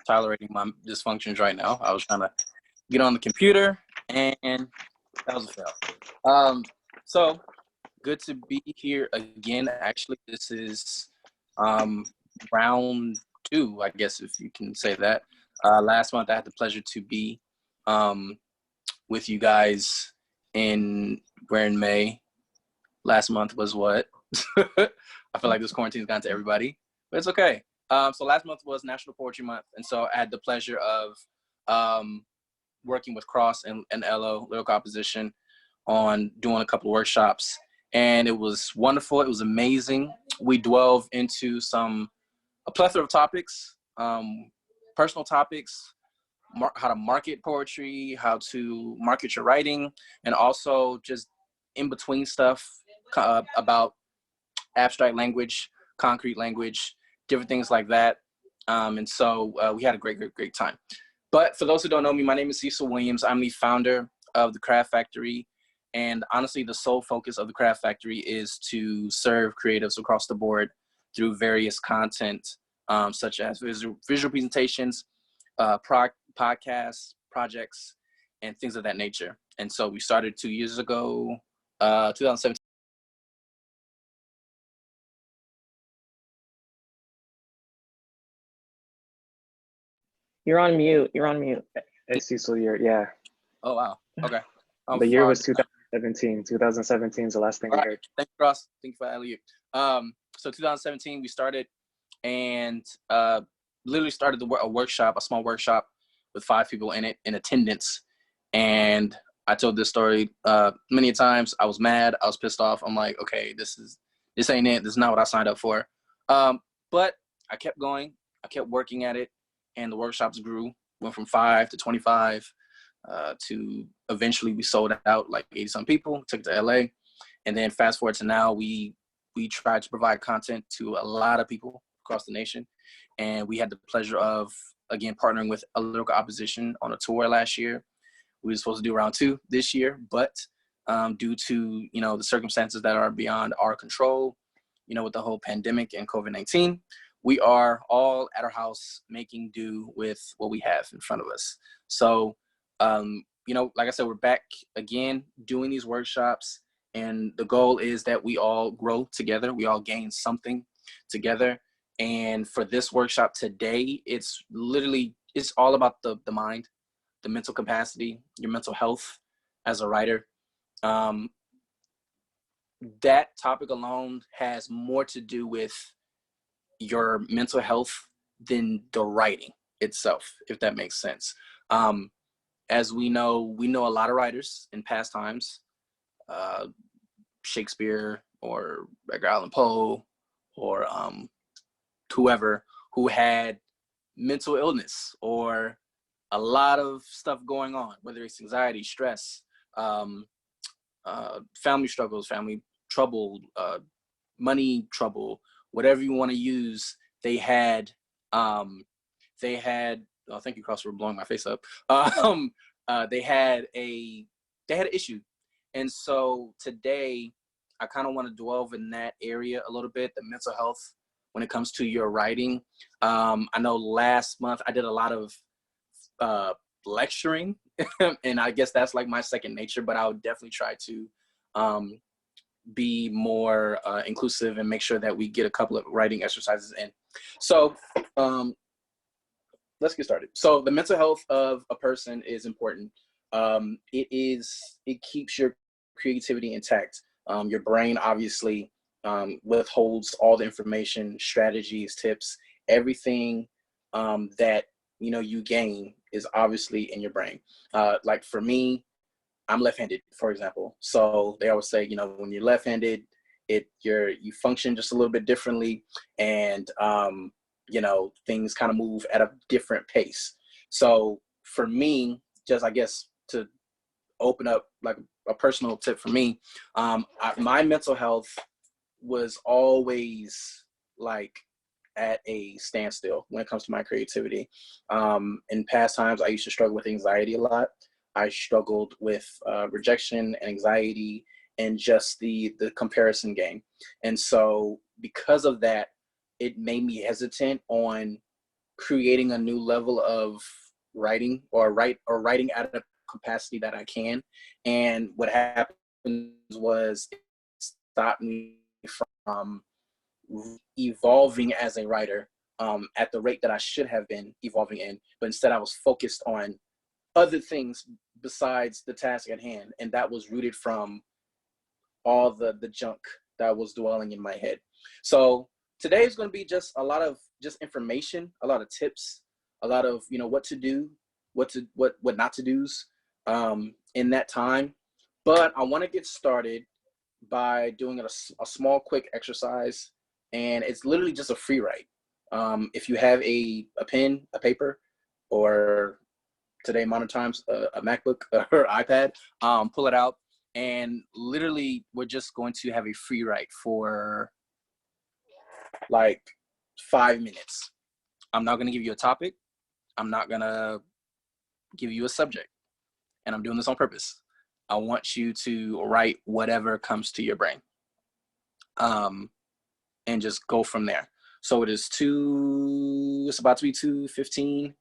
tolerating my dysfunctions right now. I was trying to get on the computer, and that was a fail. So good to be here again. Actually, this is round 2, I guess, if you can say that. Last month, I had the pleasure to be with you guys we're in May. Last month was what? I feel like this quarantine's gone to everybody, but it's okay. So last month was National Poetry Month, and so I had the pleasure of working with Cross and LO, Lyrical Composition, on doing a couple of workshops, and it was wonderful. It was amazing. We delved into a plethora of topics, personal topics, how to market poetry, how to market your writing, and also just in between stuff about abstract language, concrete language, different things like that. And so we had a great time. But for those who don't know me, my name is Cecil Williams. I'm the founder of the Craft Factory. And honestly, the sole focus of the Craft Factory is to serve creatives across the board through various content, such as visual presentations, podcasts, projects, and things of that nature. And so we started 2 years ago, 2017. You're on mute. You're on mute. Hey, Cecil, yeah. Oh, wow. Okay. The year was 2017. 2017 is the last thing I heard. Thank you, Ross. Thank you for alley. So 2017, we started and literally started a small workshop with 5 people in it, in attendance. And I told this story many times. I was mad. I was pissed off. I'm like, okay, this ain't it. This is not what I signed up for. But I kept going. I kept working at it. And the workshops grew, went from 5 to 25 to eventually we sold out like 80 some people, took it to LA. And then fast forward to now, we tried to provide content to a lot of people across the nation. And we had the pleasure of, again, partnering with a Lyrical Opposition on a tour last year. We were supposed to do round 2 this year, but due to, the circumstances that are beyond our control, with the whole pandemic and COVID-19, we are all at our house making do with what we have in front of us. So, like I said, we're back again doing these workshops, and the goal is that we all grow together. We all gain something together. And for this workshop today, it's all about the mind, the mental capacity, your mental health as a writer. That topic alone has more to do with your mental health than the writing itself, if that makes sense. As we know a lot of writers in past times, Shakespeare or Edgar Allan Poe or whoever, who had mental illness or a lot of stuff going on, whether it's anxiety, stress, family struggles, family trouble, money trouble, whatever you want to use. They had oh, thank you, Cross, for blowing my face up. They had an issue. And so today I kind of want to delve in that area a little bit, the mental health when it comes to your writing. I know last month I did a lot of lecturing and I guess that's like my second nature, but I would definitely try to be more inclusive and make sure that we get a couple of writing exercises in. So let's get started. So the mental health of a person is important. It keeps your creativity intact. Your brain obviously withholds all the information, strategies, tips, everything that you gain is obviously in your brain. Like for me, I'm left-handed, for example. So they always say, when you're left-handed, you function just a little bit differently, and things kind of move at a different pace. So for me, just I guess to open up like a personal tip for me, my mental health was always like at a standstill when it comes to my creativity. In past times, I used to struggle with anxiety a lot. I struggled with rejection and anxiety and just the comparison game. And so because of that, it made me hesitant on creating a new level of writing or writing at a capacity that I can. And what happened was it stopped me from evolving as a writer at the rate that I should have been evolving in, but instead I was focused on other things besides the task at hand, and that was rooted from all the junk that was dwelling in my head. So today is going to be just a lot of just information, a lot of tips, a lot of, you know, what to do, what not to do's in that time. But I want to get started by doing a small quick exercise, and it's literally just a free write. If you have a pen, a paper, or today modern times a MacBook or iPad, pull it out, and literally we're just going to have a free write for like 5 minutes. I'm not going to give you a topic. I'm not going to give you a subject, and I'm doing this on purpose. I want you to write whatever comes to your brain, and just go from there. So it's about to be 2:15.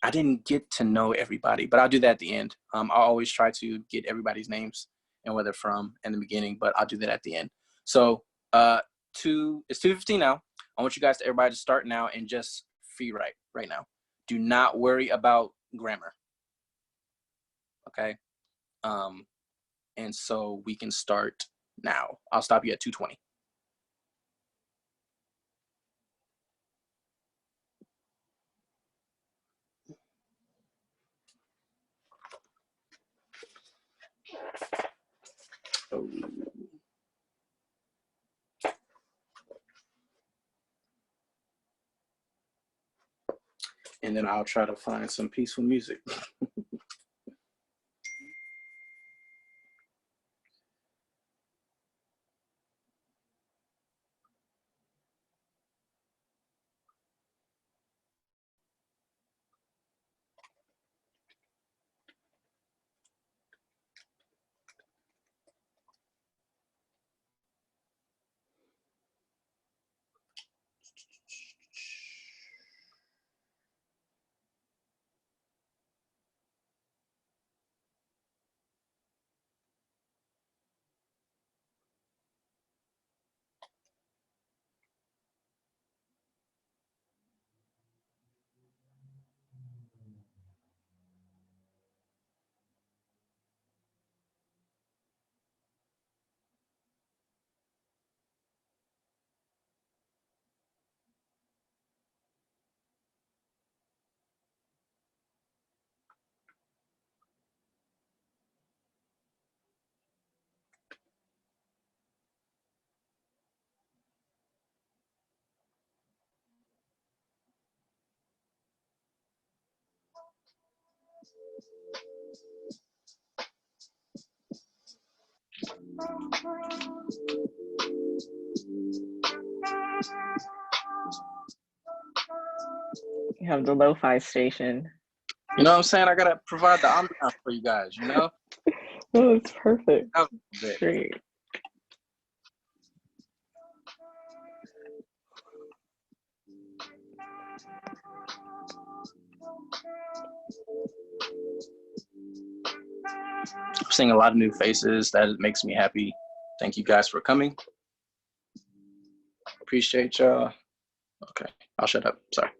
I didn't get to know everybody, but I'll do that at the end. I always try to get everybody's names and where they're from in the beginning, but I'll do that at the end. So it's 2:15 now. I want you guys everybody to start now and just free write right now. Do not worry about grammar. Okay. And so we can start now. I'll stop you at 2:20. Oh. And then I'll try to find some peaceful music. You have the lo-fi station. You know what I'm saying? I gotta provide the ambiance for you guys, you know? Oh, it's perfect. Great. Great. I'm seeing a lot of new faces. That makes me happy. Thank you guys for coming. Appreciate y'all. Okay, I'll shut up. Sorry.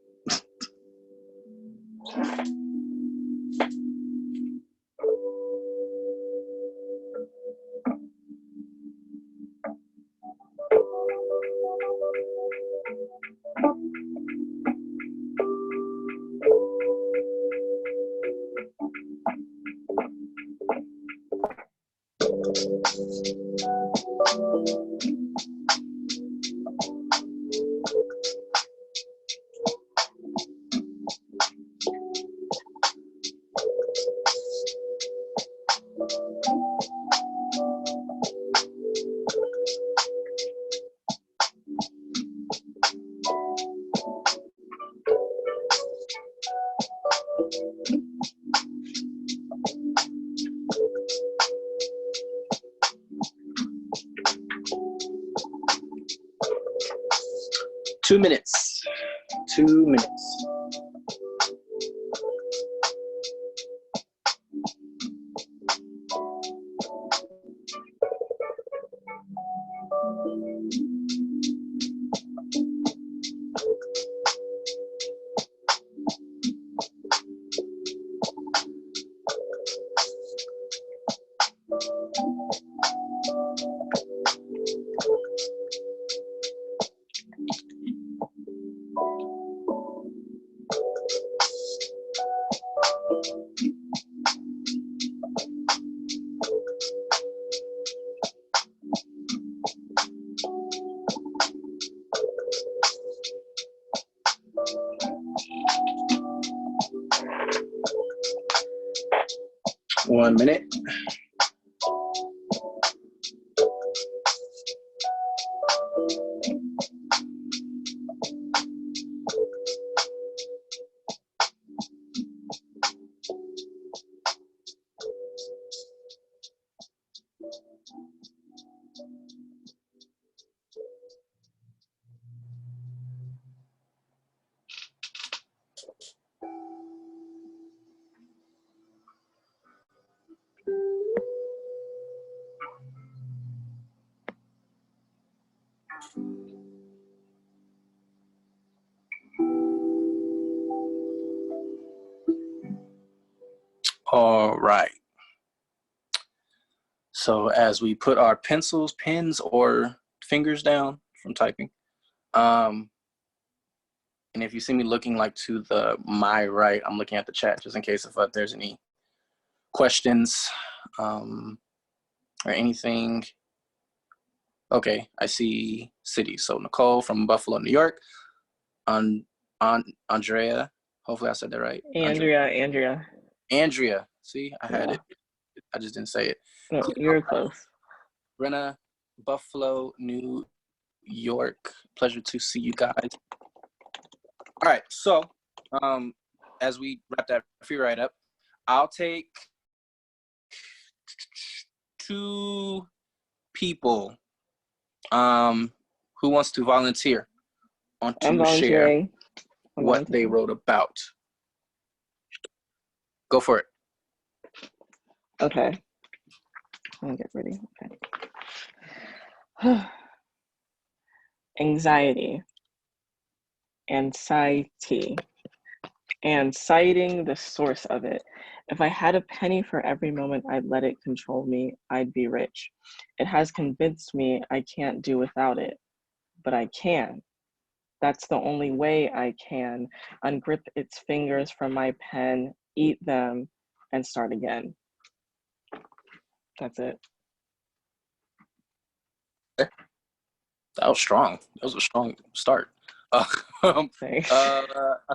Two minutes. 1 minute. All right. So as we put our pencils, pens, or fingers down from typing, and if you see me looking like to my right, I'm looking at the chat just in case if there's any questions or anything. Okay, I see cities. So Nicole from Buffalo, New York. Andrea, hopefully I said that right. Andrea. See, I had it. I just didn't say it. No, you're close. Brenna, Buffalo, New York. Pleasure to see you guys. All right, so as we wrap that free write up, I'll take 2 people. Who wants to volunteer to share what they wrote about? Go for it. Okay. I'm gonna get ready. Okay. Anxiety. And citing the source of it. If I had a penny for every moment I'd let it control me, I'd be rich. It has convinced me I can't do without it, but I can. That's the only way I can ungrip its fingers from my pen, eat them, and start again. That's it. That was strong. That was a strong start. I'll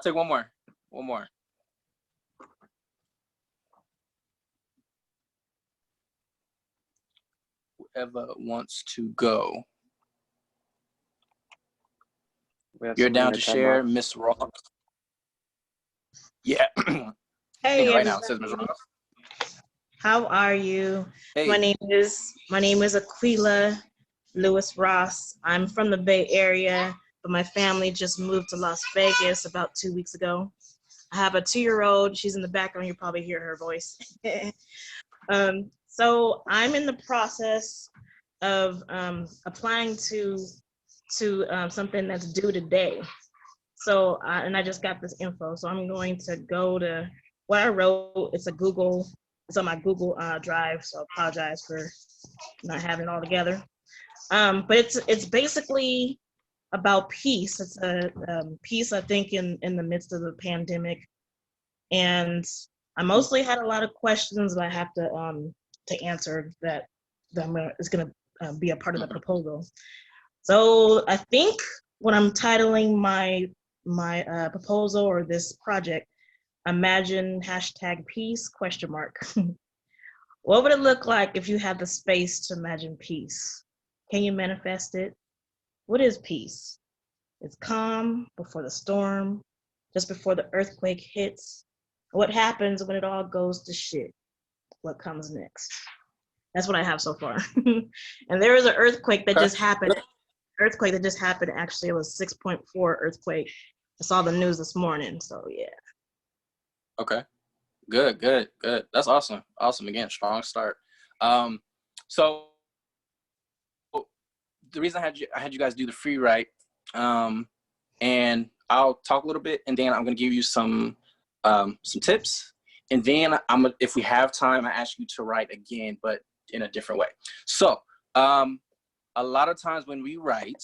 take one more. Whoever wants to go. You're down to share, Miss Ross. Yeah. Hey, right now it says Miss Ross. How are you? Hey. My name is Aquila Lewis Ross. I'm from the Bay Area, but my family just moved to Las Vegas about 2 weeks ago. I have a 2-year-old. She's in the background. You probably hear her voice. So I'm in the process of applying to something that's due today. So, and I just got this info. So I'm going to go to what I wrote. It's on my Google Drive. So I apologize for not having it all together. But it's basically about peace. It's a peace, I think, in the midst of the pandemic. And I mostly had a lot of questions that I have to answer that is going to be a part of the proposal. So I think what I'm titling my proposal or this project, imagine #peace ? What would it look like if you had the space to imagine peace? Can you manifest it? What is peace? It's calm before the storm, just before the earthquake hits. What happens when it all goes to shit? What comes next? That's what I have so far. And there is an earthquake that just happened. Actually, it was 6.4 earthquake. I saw the news this morning, so yeah. Okay, good. That's awesome. Again, strong start. So the reason I had you guys do the free write, and I'll talk a little bit, and then I'm gonna give you some tips, and then if we have time, I ask you to write again, but in a different way. So a lot of times when we write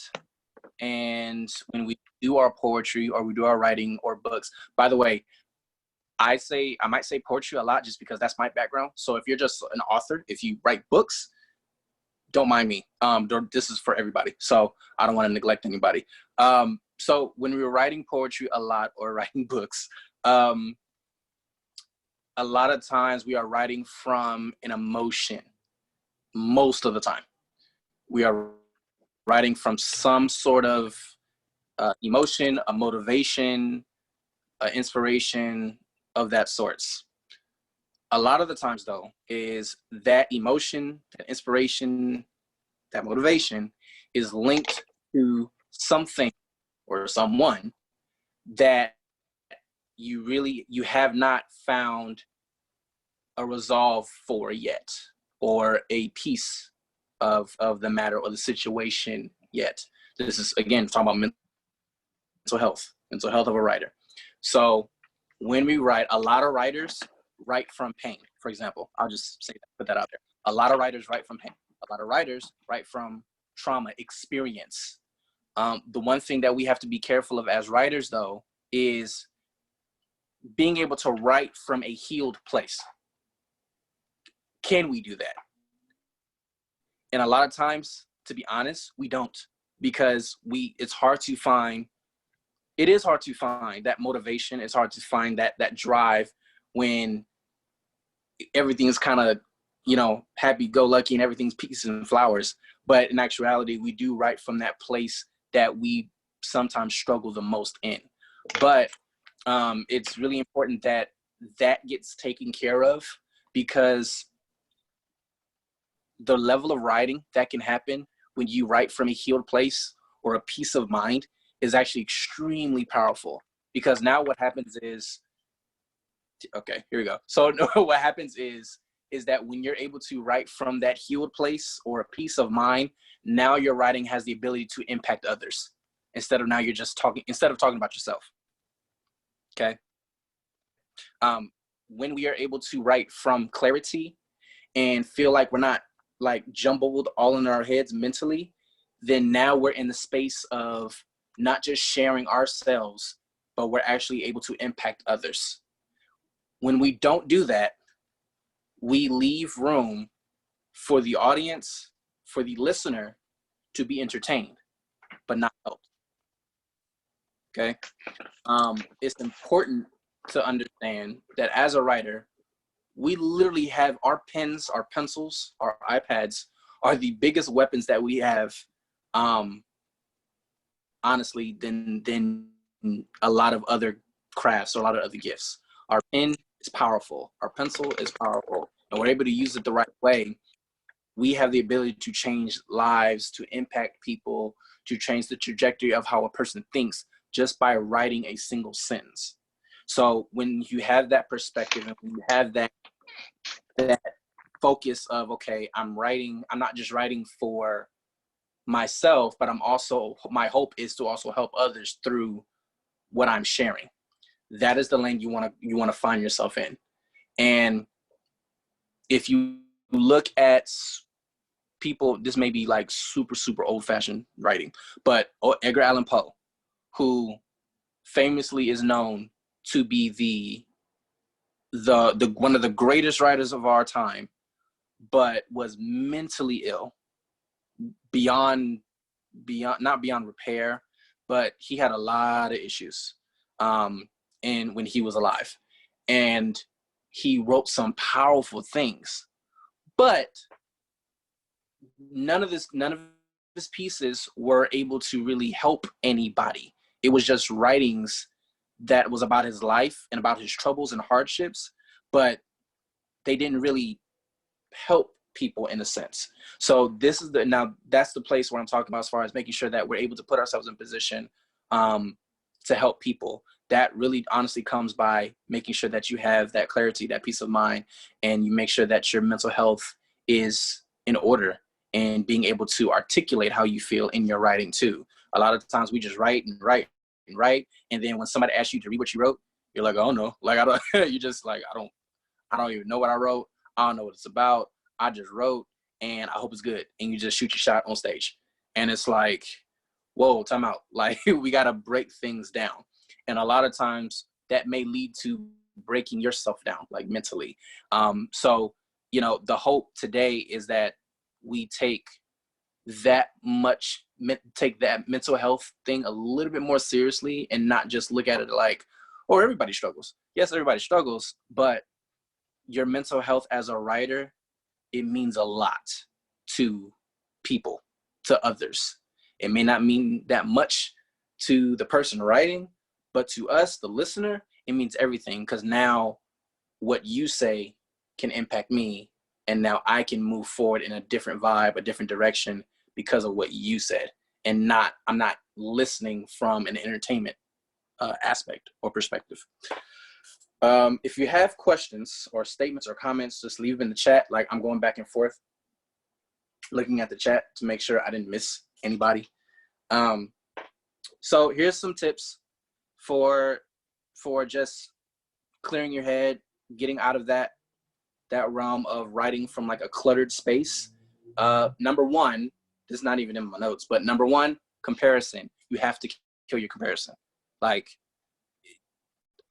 and when we do our poetry or we do our writing or books, by the way, I might say poetry a lot just because that's my background. So if you're just an author, if you write books, don't mind me. This is for everybody. So I don't want to neglect anybody. So when we were writing poetry a lot or writing books, a lot of times we are writing from an emotion. Most of the time, we are writing from some sort of emotion, a motivation, inspiration of that sorts. A lot of the times, though, is that emotion, that inspiration, that motivation is linked to something or someone that you have not found a resolve for yet, or a piece of the matter or the situation yet. This is, again, talking about mental health of a writer. So when we write, a lot of writers write from pain. For example, I'll just say that, put that out there. A lot of writers write from pain. A lot of writers write from trauma, experience. The one thing that we have to be careful of as writers, though, is being able to write from a healed place. Can we do that? And a lot of times, to be honest, we don't, because it is hard to find that motivation. It's hard to find that drive when everything is kind of, happy-go-lucky and everything's peaches and flowers. But in actuality, we do write from that place that we sometimes struggle the most in. But it's really important that gets taken care of, because the level of writing that can happen when you write from a healed place or a peace of mind is actually extremely powerful. Because now what happens is, okay, here we go. So what happens is that when you're able to write from that healed place or a peace of mind, now your writing has the ability to impact others instead of talking about yourself. Okay. When we are able to write from clarity and feel like we're not like jumbled all in our heads mentally, then now we're in the space of not just sharing ourselves, but we're actually able to impact others. When we don't do that, we leave room for the audience, for the listener to be entertained, but not helped. Okay? It's important to understand that as a writer, we literally have our pens, our pencils, our iPads are the biggest weapons that we have, honestly, than a lot of other crafts or a lot of other gifts. Our pen is powerful. Our pencil is powerful. And we're able to use it the right way. We have the ability to change lives, to impact people, to change the trajectory of how a person thinks just by writing a single sentence. So when you have that perspective and when you have that focus of, okay, I'm not just writing for myself, but my hope is to also help others through what I'm sharing. That is the lane you want to find yourself in. And if you look at people, this may be like super, super old fashioned writing, but Edgar Allan Poe, who famously is known to be the one of the greatest writers of our time, but was mentally ill beyond not beyond repair, but he had a lot of issues and when he was alive, and he wrote some powerful things, but none of his pieces were able to really help anybody. It was just writings that was about his life and about his troubles and hardships, but they didn't really help people in a sense. So that's the place where I'm talking about as far as making sure that we're able to put ourselves in position to help people. That really honestly comes by making sure that you have that clarity, that peace of mind, and you make sure that your mental health is in order and being able to articulate how you feel in your writing too. A lot of times we just write and write and write, and then when somebody asks you to read what you wrote, you're like, oh no, like I don't. You just like I don't even know what I wrote. I don't know what it's about. I just wrote, and I hope it's good. And you just shoot your shot on stage, and it's like, whoa, time out. Like we gotta break things down, and a lot of times that may lead to breaking yourself down, like mentally. So the hope today is that we take that mental health thing a little bit more seriously and not just look at it like, oh, everybody struggles. Yes, everybody struggles, but your mental health as a writer, it means a lot to people, to others. It may not mean that much to the person writing, but to us, the listener, it means everything, because now what you say can impact me, and now I can move forward in a different vibe, a different direction because of what you said, and I'm not listening from an entertainment aspect or perspective. If you have questions or statements or comments, just leave them in the chat. Like, I'm going back and forth looking at the chat to make sure I didn't miss anybody. So here's some tips for just clearing your head, getting out of that realm of writing from like a cluttered space. Number one, this is not even in my notes, but number one, comparison. You have to kill your comparison. Like,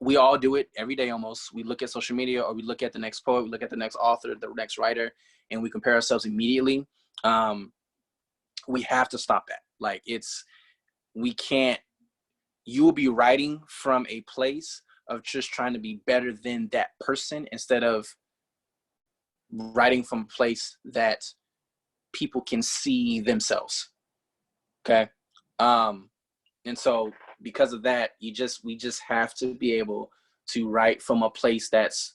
we all do it every day almost. We look at social media, or we look at the next poet, we look at the next author, the next writer, and we compare ourselves immediately. We have to stop that. Like, we can't, you will be writing from a place of just trying to be better than that person, instead of writing from a place that people can see themselves. Okay. And so because of that, we just have to be able to write from a place that's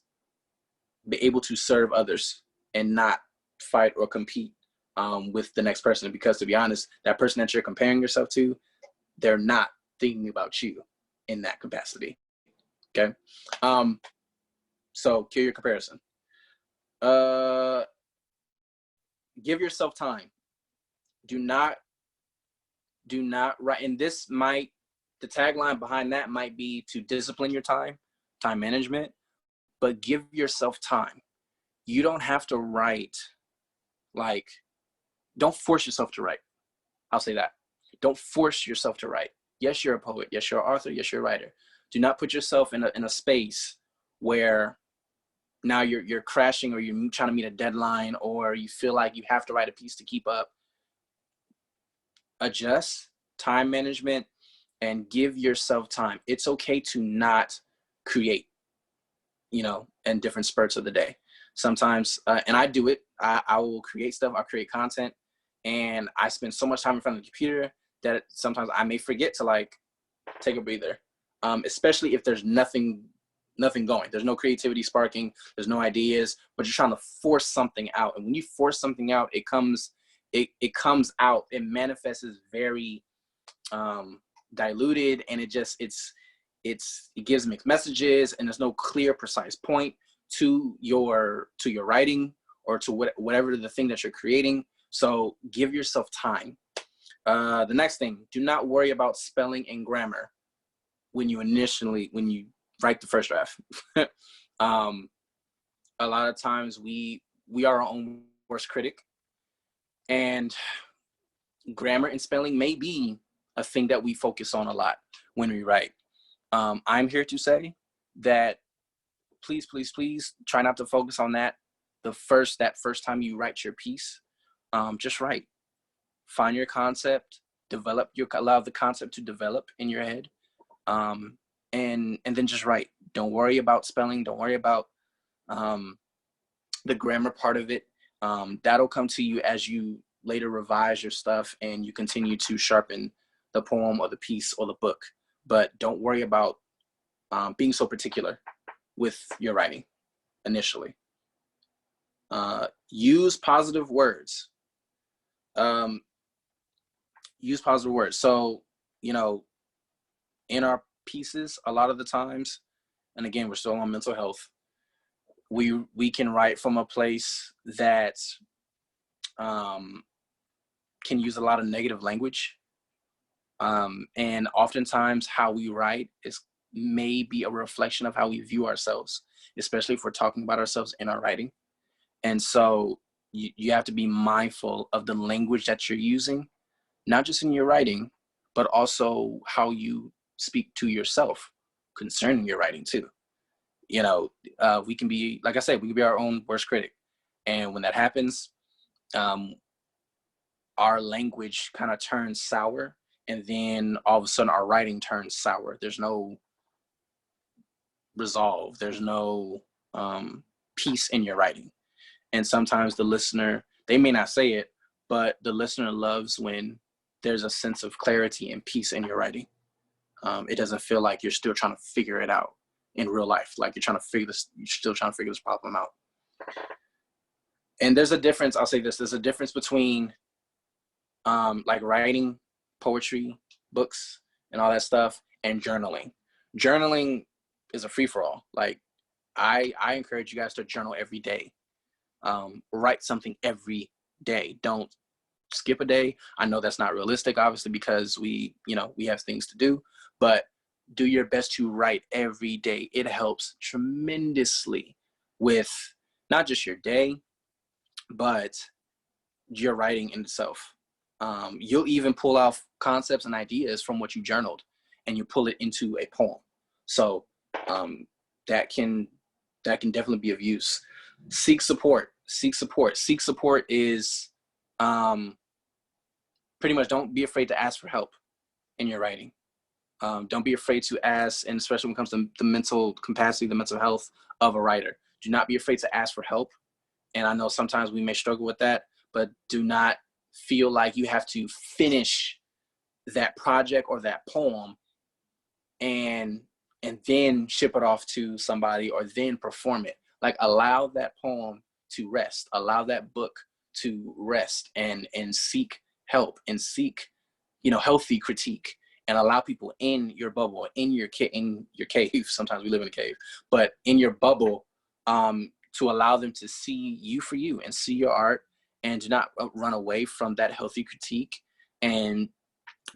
be able to serve others and not fight or compete with the next person. Because, to be honest, that person that you're comparing yourself to, they're not thinking about you in that capacity. Okay. So kill your comparison. Give yourself time. Do not write, and this might, the tagline behind that might be to discipline your time management, but give yourself time. You don't have to write, like, don't force yourself to write. I'll say that. Don't force yourself to write. Yes, you're a poet. Yes, you're an author. Yes, you're a writer. Do not put yourself in a space where now you're crashing, or you're trying to meet a deadline, or you feel like you have to write a piece to keep up. Adjust time management and give yourself time. It's okay to not create, in different spurts of the day. Sometimes, and I do it, I will create stuff, I'll create content, and I spend so much time in front of the computer that sometimes I may forget to, like, take a breather, especially if there's nothing going. There's no creativity sparking, there's no ideas, but you're trying to force something out. And when you force something out, it comes out, it manifests as very diluted, and it gives mixed messages, and there's no clear, precise point to your writing, or to whatever the thing that you're creating. So give yourself time. The next thing, do not worry about spelling and grammar when you write the first draft. A lot of times we are our own worst critic, and grammar and spelling may be a thing that we focus on a lot when we write. I'm here to say that please try not to focus on that first time you write your piece. Just write. Find your concept, allow the concept to develop in your head, and then just write. Don't worry about spelling. Don't worry about the grammar part of it. That'll come to you as you later revise your stuff and you continue to sharpen the poem or the piece or the book. But don't worry about being so particular with your writing initially. Use positive words. Use positive words. So, in our pieces, a lot of the times, and again, we're still on mental health, we can write from a place that can use a lot of negative language. And oftentimes how we write may be a reflection of how we view ourselves, especially if we're talking about ourselves in our writing. And so you have to be mindful of the language that you're using, not just in your writing, but also how you speak to yourself concerning your writing too. We can be, like I said, we can be our own worst critic. And when that happens, our language kind of turns sour, and then all of a sudden our writing turns sour. There's no resolve. There's no peace in your writing. And sometimes the listener, they may not say it, but the listener loves when there's a sense of clarity and peace in your writing. It doesn't feel like you're still trying to figure it out in real life. Like you're still trying to figure this problem out. And there's a difference, I'll say this, there's a difference between like writing poetry, books, and all that stuff, and journaling. Journaling is a free-for-all. Like I encourage you guys to journal every day. Write something every day. Don't skip a day. I know that's not realistic, obviously, because we have things to do, but do your best to write every day. It helps tremendously with not just your day, but your writing in itself. You'll even pull out concepts and ideas from what you journaled, and you pull it into a poem. So that can definitely be of use. Seek support. Seek support is pretty much, don't be afraid to ask for help in your writing. Don't be afraid to ask, and especially when it comes to the mental capacity, the mental health of a writer. Do not be afraid to ask for help. And I know sometimes we may struggle with that, but do not feel like you have to finish that project or that poem and then ship it off to somebody or then perform it. Like, allow that poem to rest, allow that book to rest, and seek help and seek, healthy critique, and allow people in your bubble, in your cave. Sometimes we live in a cave, but in your bubble, to allow them to see you for you and see your art, and do not run away from that healthy critique. And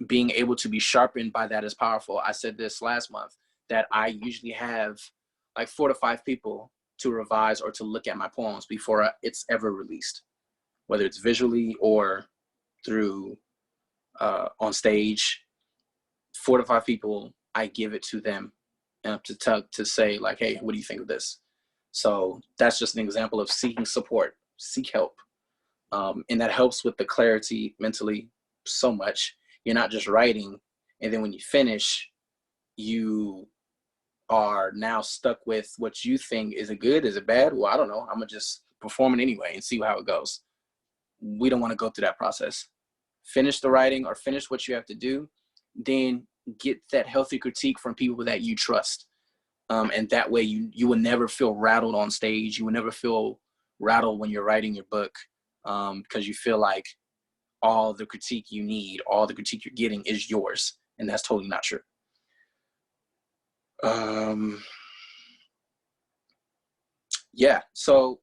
being able to be sharpened by that is powerful. I said this last month, that I usually have like 4 to 5 people to revise or to look at my poems before it's ever released, whether it's visually or through on stage. 4 to 5 people, I give it to them to say like, hey, what do you think of this? So that's just an example of seeking support. Seek help. And that helps with the clarity mentally so much. You're not just writing, and then when you finish, you are now stuck with what you think. Is it good? Is it bad? Well, I don't know. I'm going to just perform it anyway and see how it goes. We don't want to go through that process. Finish the writing or finish what you have to do, then get that healthy critique from people that you trust. And that way you will never feel rattled on stage. You will never feel rattled when you're writing your book, because you feel like all the critique you need, all the critique you're getting is yours. And that's totally not true. Yeah. So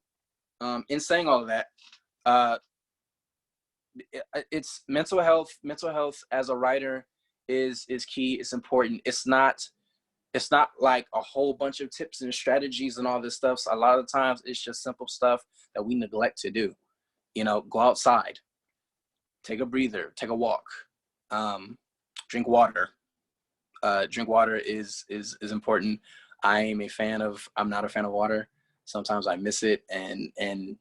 in saying all of that, it's mental health. Mental health as a writer is key. It's important. It's not like a whole bunch of tips and strategies and all this stuff. So a lot of times it's just simple stuff that we neglect to do. Go outside, take a breather, take a walk, drink water. Drink water is important. I'm not a fan of water. Sometimes I miss it and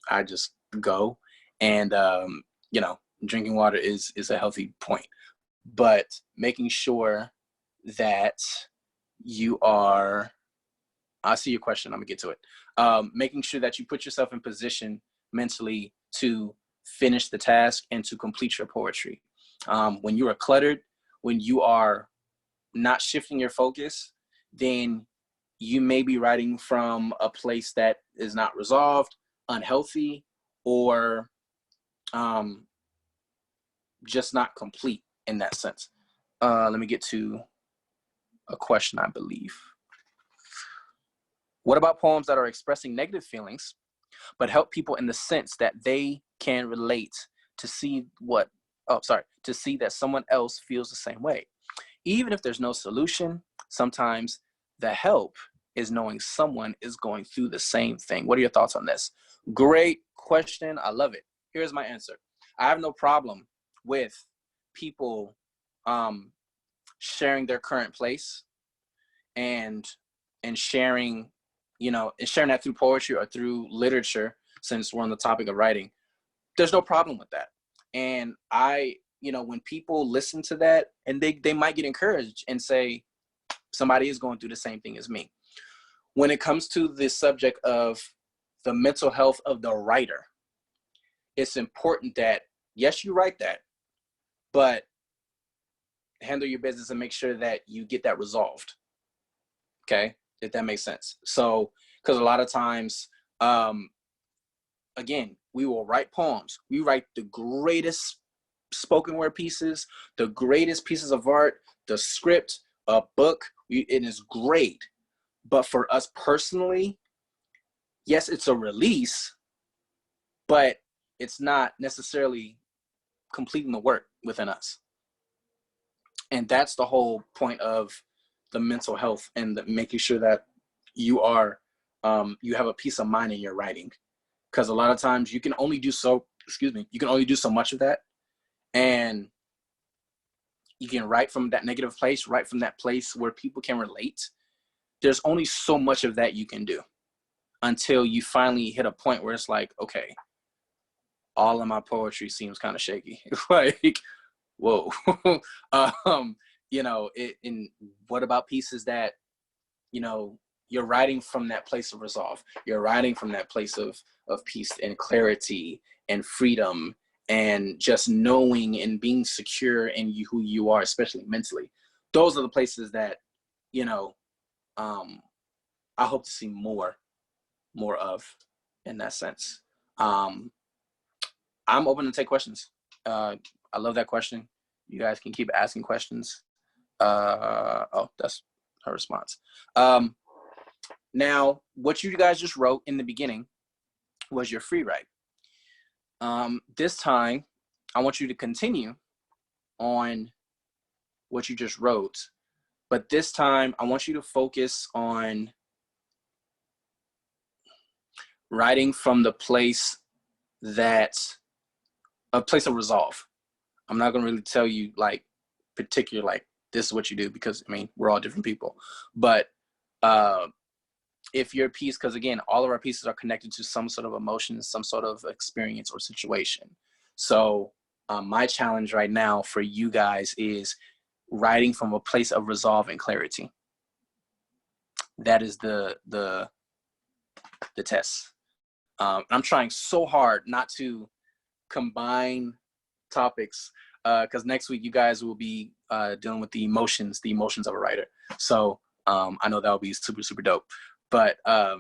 I just go, and drinking water is a healthy point. But making sure that you are, I see your question, I'm gonna get to it. Making sure that you put yourself in position mentally to finish the task and to complete your poetry. When you are cluttered, when you are not shifting your focus, then you may be writing from a place that is not resolved, unhealthy, or just not complete in that sense. Let me get to a question, I believe. What about poems that are expressing negative feelings, but help people in the sense that they can relate to see that someone else feels the same way? Even if there's no solution, sometimes the help is knowing someone is going through the same thing. What are your thoughts on this? Great question. I love it. Here's my answer. I have no problem with people sharing their current place and sharing, and sharing that through poetry or through literature, since we're on the topic of writing. There's no problem with that. And when people listen to that, and they might get encouraged and say, somebody is going through the same thing as me. when it comes to the subject of the mental health of the writer, it's important that, yes, you write that, but handle your business and make sure that you get that resolved. Okay, if that makes sense. So, because a lot of times, again, we will write poems. We write the greatest spoken word pieces, the greatest pieces of art, the script, a book. It is great. But for us personally, yes, it's a release, but it's not necessarily completing the work within us. And that's the whole point of the mental health and making sure that you are, you have a peace of mind in your writing. Because a lot of times you can only do so, you can only do so much of that. And you can write from that negative place, write from that place where people can relate. There's only so much of that you can do until you finally hit a point where it's like, okay, all of my poetry seems kind of shaky. Like, whoa. And what about pieces that, you're writing from that place of resolve. You're writing from that place of peace and clarity and freedom and just knowing and being secure in who you are, especially mentally. Those are the places that, I hope to see more of in that sense. I'm open to take questions. I love that question. You guys can keep asking questions. Oh, that's her response. Now, what you guys just wrote in the beginning was your free write. This time, I want you to continue on what you just wrote, but this time I want you to focus on writing from the place a place of resolve. I'm not going to really tell you like particular, like this is what you do, because we're all different people, but if your piece, because again, all of our pieces are connected to some sort of emotion, some sort of experience or situation. So my challenge right now for you guys is writing from a place of resolve and clarity. That is the test. I'm trying so hard not to combine topics, because next week you guys will be dealing with the emotions of a writer. So I know that'll be super, super dope. But a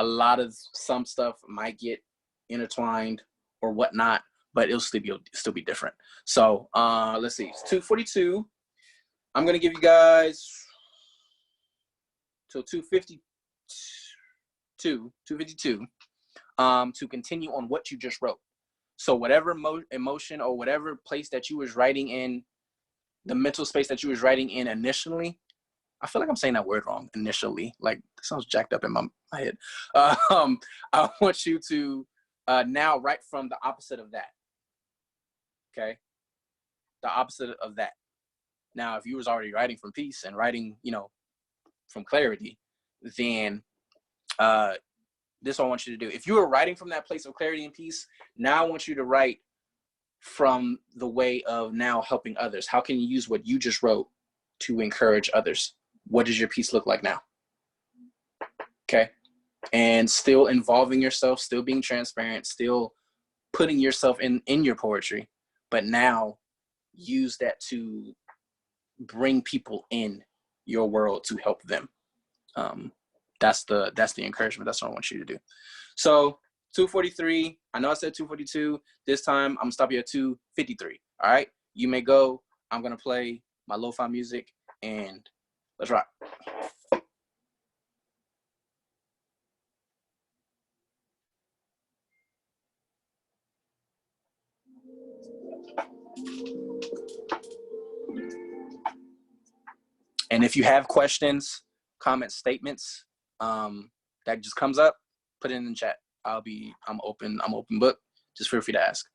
lot of some stuff might get intertwined or whatnot, but it'll still be different. So let's see, it's 2:42. I'm gonna give you guys till 2:52 to continue on what you just wrote. So whatever emotion or whatever place that you was writing in, the mental space that you was writing in initially, I feel like I'm saying that word wrong, initially. Like, it sounds jacked up in my head. I want you to now write from the opposite of that. Okay? The opposite of that. Now, if you was already writing from peace and writing, from clarity, then this is what I want you to do. If you were writing from that place of clarity and peace, now I want you to write from the way of now helping others. How can you use what you just wrote to encourage others? What does your piece look like now? Okay. And still involving yourself, still being transparent, still putting yourself in your poetry, but now use that to bring people in your world to help them. That's the encouragement. That's what I want you to do. So 2:43. I know I said 2:42. This time I'm gonna stop you at 2:53. All right. You may go. I'm gonna play my lo-fi music and let's rock. And if you have questions, comments, statements, that just comes up, put it in the chat. I'm open book. Just feel free to ask.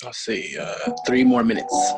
Let's see, 3 more minutes.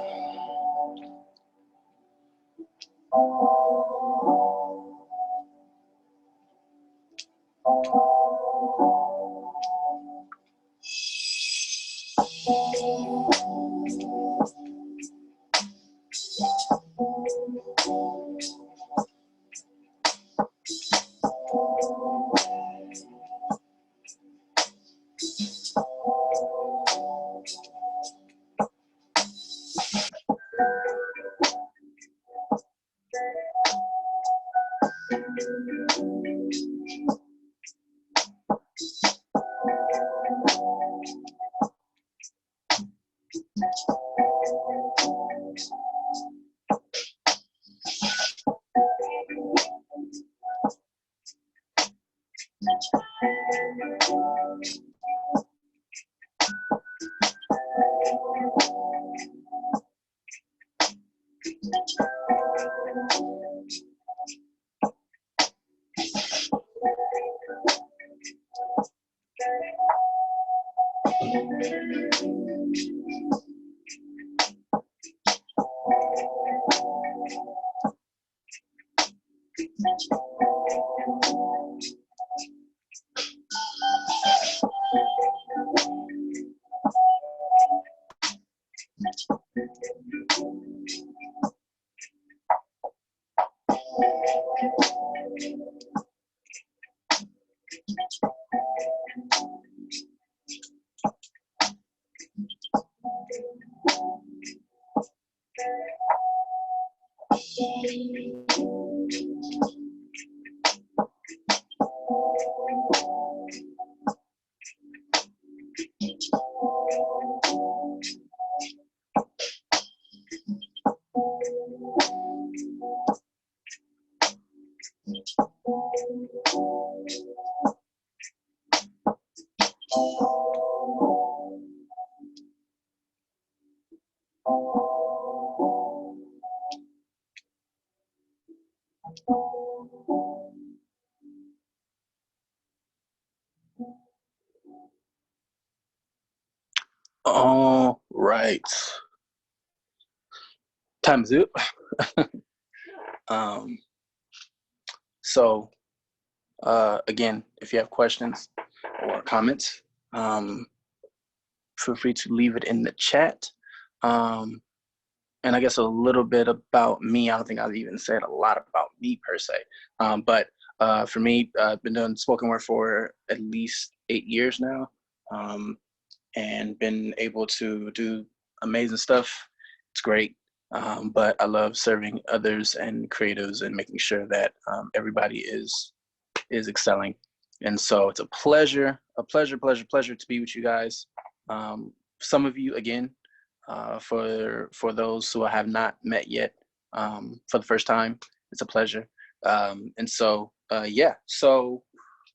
All right. Time's up. um, so, again, if you have questions or comments, feel free to leave it in the chat. And I guess a little bit about me. I don't think I've even said a lot about me per se. But for me, I've been doing spoken word for at least 8 years now, and been able to do amazing stuff. It's great. But I love serving others and creatives and making sure that everybody is excelling. And so it's a pleasure to be with you guys. Some of you, again, for those who I have not met yet, for the first time, it's a pleasure. And so, yeah. So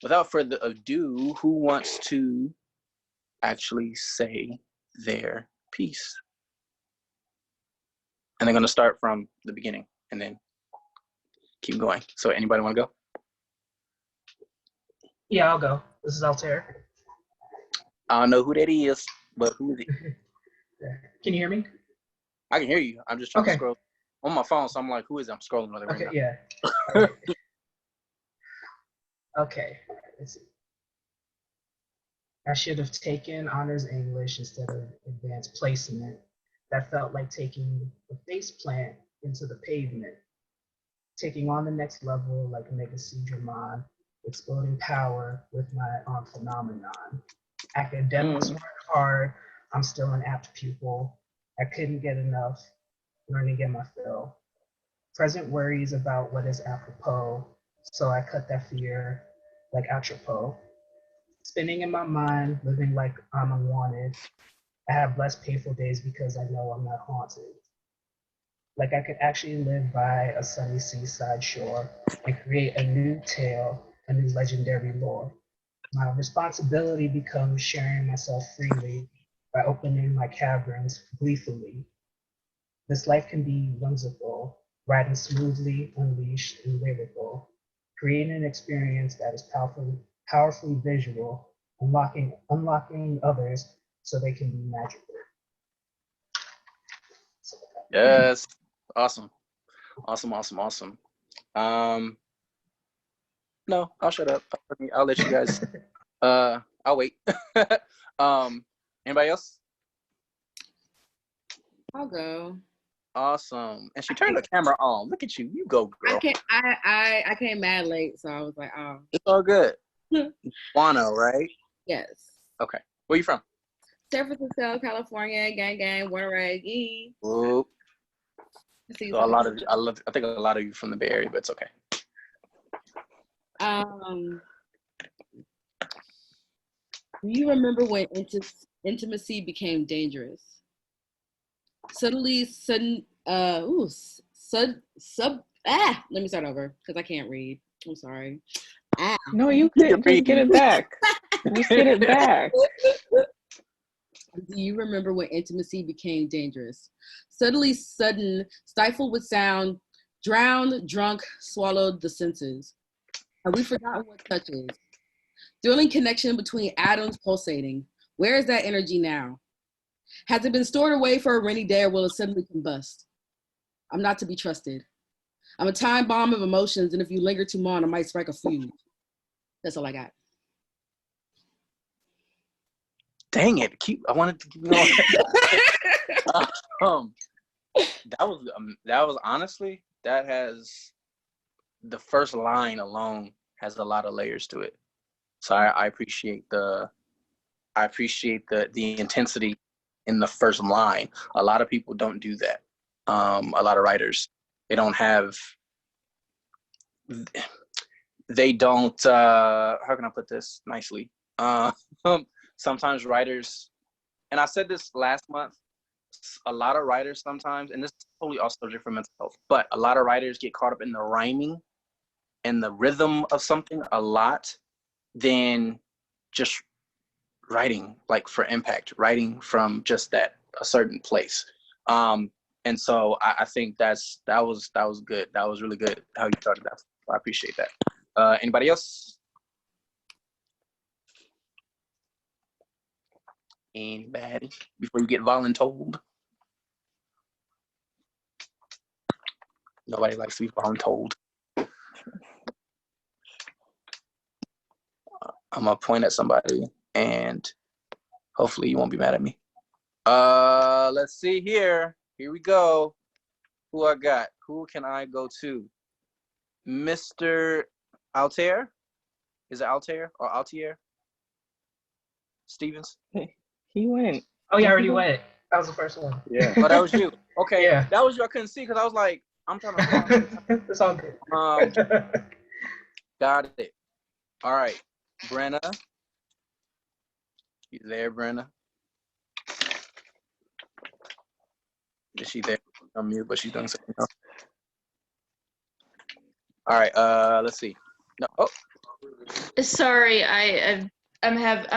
without further ado, who wants to actually say their piece? And they're going to start from the beginning and then keep going. So anybody want to go? Yeah, I'll go. This is Altair. I don't know who that is, but who is it? Can you hear me? I can hear you. I'm just trying to scroll on my phone, so I'm like, who is it? I'm scrolling with it right now. Yeah. Right. Okay. Let's see. I should have taken honors English instead of advanced placement. That felt like taking a face plant into the pavement, taking on the next level like Mega C Dramon, exploding power with my phenomenon. Academics weren't hard. I'm still an apt pupil. I couldn't get enough, learning in my fill. Present worries about what is apropos, so I cut that fear like apropos. Spinning in my mind, living like I'm unwanted. I have less painful days because I know I'm not haunted. Like I could actually live by a sunny seaside shore and create a new tale, a new legendary lore. My responsibility becomes sharing myself freely by opening my caverns gleefully. This life can be whimsical, riding smoothly, unleashed, and lyrical, creating an experience that is powerfully visual, unlocking others so they can be magical. Yes. Awesome. No, I'll shut up. I'll let you guys. I'll wait. Anybody else? I'll go. Awesome. And she turned the camera on. Look at you. You go, girl. I came mad late, so I was like, oh. It's all good. Wano, right? Yes. Okay. Where you from? San Francisco, California, gang, born reggae. Whoop. So a lot of I think a lot of you from the Bay Area, but it's okay. Do you remember when intimacy became dangerous? Let me start over because I can't read. I'm sorry. No, you couldn't. Just get it back. Just get it back. Do you remember when intimacy became dangerous? Sudden, stifled with sound, drowned, drunk, swallowed the senses. Have we forgotten what touch is? Thrilling connection between atoms pulsating. Where is that energy now? Has it been stored away for a rainy day or will it suddenly combust? I'm not to be trusted. I'm a time bomb of emotions, and if you linger too long, I might strike a fuse. That's all I got. Dang it! I wanted to keep going. That was honestly, that has, the first line alone has a lot of layers to it. So I appreciate the intensity in the first line. A lot of people don't do that. A lot of writers, they don't, how can I put this nicely? Sometimes writers, and I said this last month, a lot of writers sometimes, and this is totally also different for mental health, but a lot of writers get caught up in the rhyming and the rhythm of something a lot than just writing like for impact, writing from just a certain place. And so I think that was good. That was really good how you started that. I appreciate that. Anybody else? Anybody before you get voluntold? Nobody likes to be voluntold. I'm gonna point at somebody and hopefully you won't be mad at me. Let's see here. Here we go. Who I got? Who can I go to? Mr. Altair? Is it Altair or Altier? Stevens? He went. Oh, you already went. That was the first one. Yeah. Oh, that was you. Okay. Yeah. That was you. I couldn't see because I was like, I'm trying to. It's all good. Got it. All right. Brenna. You there, Brenna? Is she there? I'm mute, but she's doing something else. All right. Let's see. No. Oh. Sorry, I'm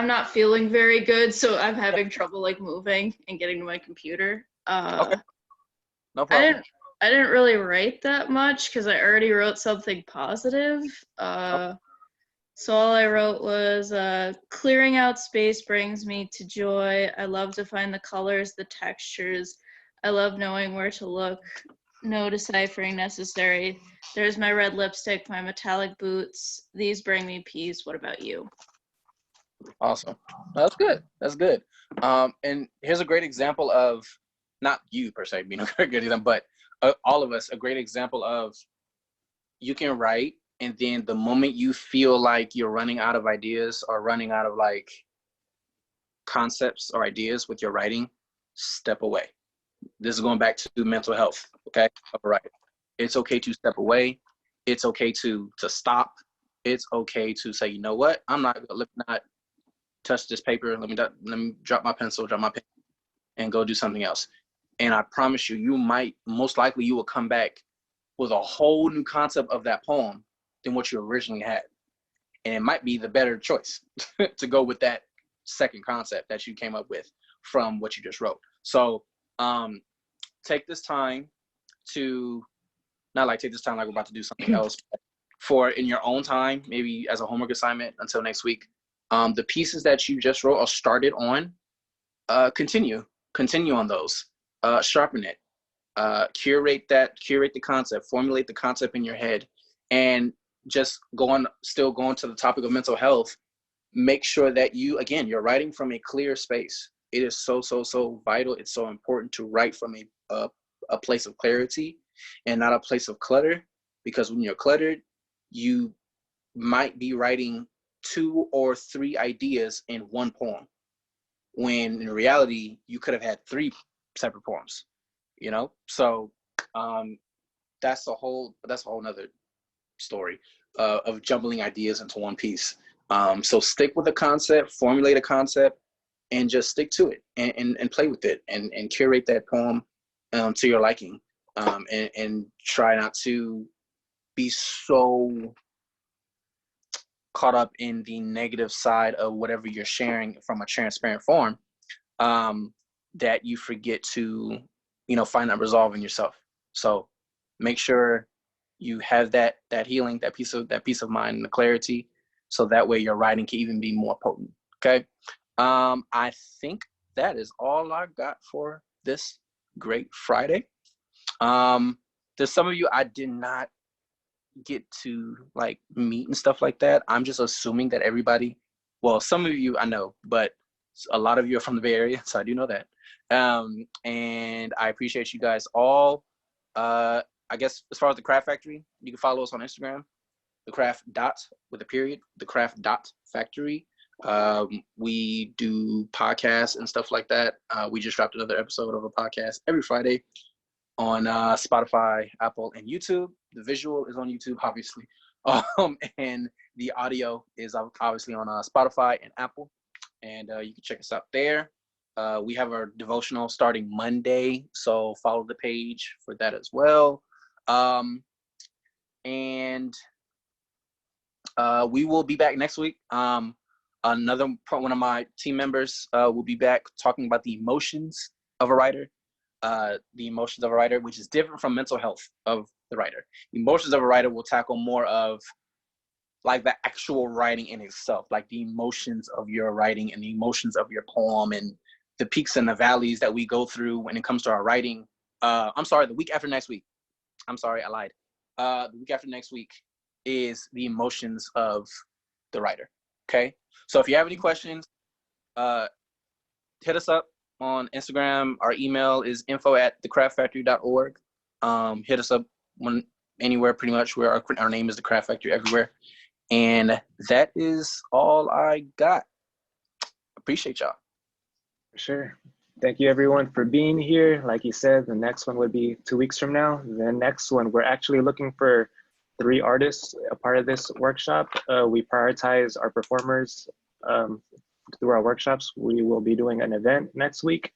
not feeling very good, so I'm having trouble like moving and getting to my computer. Okay. No problem. I didn't really write that much because I already wrote something positive. Okay. So all I wrote was clearing out space brings me to joy. I love to find the colors, the textures. I love knowing where to look. No deciphering necessary. There's my red lipstick, my metallic boots. These bring me peace. What about you? Awesome. That's good. That's good. And here's a great example of, not you per se being a good example, but all of us, a great example of, you can write, and then the moment you feel like you're running out of ideas or running out of like concepts or ideas with your writing, step away. This is going back to mental health. Okay. All right. It's okay to step away. It's okay to stop. It's okay to say, you know what? Let me not touch this paper. Let me drop my pencil, drop my pen, and go do something else. And I promise you, most likely you will come back with a whole new concept of that poem than what you originally had. And it might be the better choice to go with that second concept that you came up with from what you just wrote. So take this time to, not like take this time like we're about to do something else, but for in your own time, maybe as a homework assignment until next week, the pieces that you just wrote or started on, continue on those, sharpen it, curate the concept, formulate the concept in your head, and just still going to the topic of mental health. Make sure that you're writing from a clear space. It is so vital. It's so important to write from a place of clarity and not a place of clutter, because when you're cluttered, you might be writing 2 or 3 ideas in one poem, when in reality you could have had 3 separate poems, so that's a whole nother story of jumbling ideas into one piece. So stick with a concept, formulate a concept, and just stick to it, and play with it, and curate that poem to your liking, and try not to be so caught up in the negative side of whatever you're sharing from a transparent form, that you forget to find that resolve in yourself. So make sure you have that healing, that peace of mind, and the clarity, so that way your writing can even be more potent. Okay. I think that is all I got for this great Friday. There's some of you I did not get to like meet and stuff like that. I'm just assuming that everybody, well, some of you I know, but a lot of you are from the Bay Area, so I do know that. And I appreciate you guys all. I guess as far as the Craft Factory, you can follow us on Instagram, the Craft dot with a period, the Craft dot Factory. We do podcasts and stuff like that. We just dropped another episode of a podcast every Friday on Spotify, Apple, and YouTube. The visual is on YouTube, obviously, and the audio is obviously on Spotify and Apple, and you can check us out there. We have our devotional starting Monday, so follow the page for that as well. And we will be back next week. One of my team members will be back talking about the emotions of a writer. The emotions of a writer, which is different from mental health of the writer. Emotions of a writer will tackle more of like the actual writing in itself, like the emotions of your writing and the emotions of your poem and the peaks and the valleys that we go through when it comes to our writing. I'm sorry, the week after next week. I'm sorry, I lied. The week after next week is the emotions of the writer. Okay. So if you have any questions, hit us up on Instagram. Our email is info@thecraftfactory.org. Hit us up anywhere pretty much where our name is The Craft Factory everywhere. And that is all I got. Appreciate y'all. Sure. Thank you everyone for being here. Like you said, the next one would be 2 weeks from now. The next one, we're actually looking for 3 artists a part of this workshop. We prioritize our performers through our workshops. We will be doing an event next week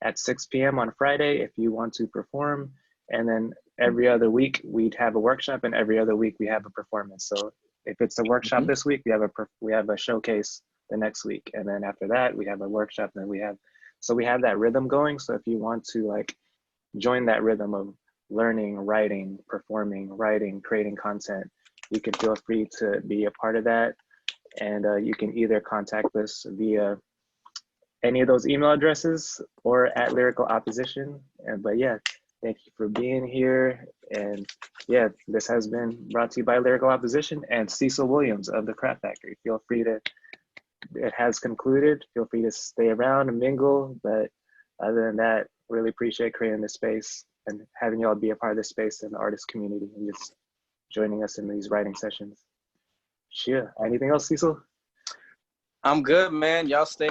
at 6 p.m. on Friday if you want to perform. And then every other week we'd have a workshop, and every other week we have a performance. So if it's a workshop this week, we have a showcase the next week. And then after that, we have a workshop, and we have that rhythm going. So if you want to like join that rhythm of learning, writing, performing, writing, creating content, you can feel free to be a part of that. And you can either contact us via any of those email addresses or at Lyrical Opposition. But yeah, thank you for being here. And yeah, this has been brought to you by Lyrical Opposition and Cecil Williams of the Craft Factory. Feel free to it has concluded. Feel free to stay around and mingle. But other than that, really appreciate creating this space and having y'all be a part of this space and the artist community and just joining us in these writing sessions. Sure. Anything else, Cecil? I'm good, man. Y'all stay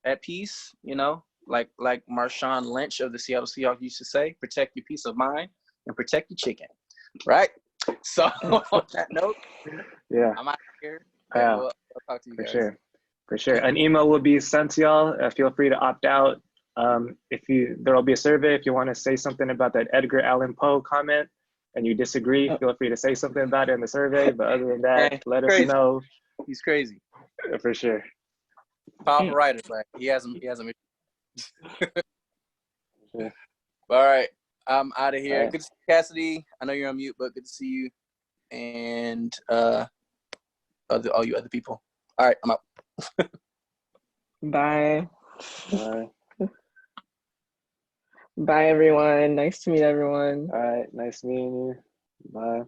at peace, you know, like Marshawn Lynch of the Seattle Seahawks used to say, protect your peace of mind and protect your chicken, right? So on that note, Yeah, I'm out of here. Yeah. We'll talk to you for guys. sure. For sure. An email will be sent to y'all. Feel free to opt out. There'll be a survey if you want to say something about that Edgar Allan Poe comment and you disagree, feel free to say something about it in the survey. But other than that, Man, let us crazy. know. He's crazy. For sure. Powerful writer, but he has him. Yeah. All right. I'm out of here. All right. Good to see you, Cassidy. I know you're on mute, but good to see you. And all you other people. All right, I'm out. Bye. All Bye, everyone. Nice to meet everyone. right. Nice meeting you. Bye.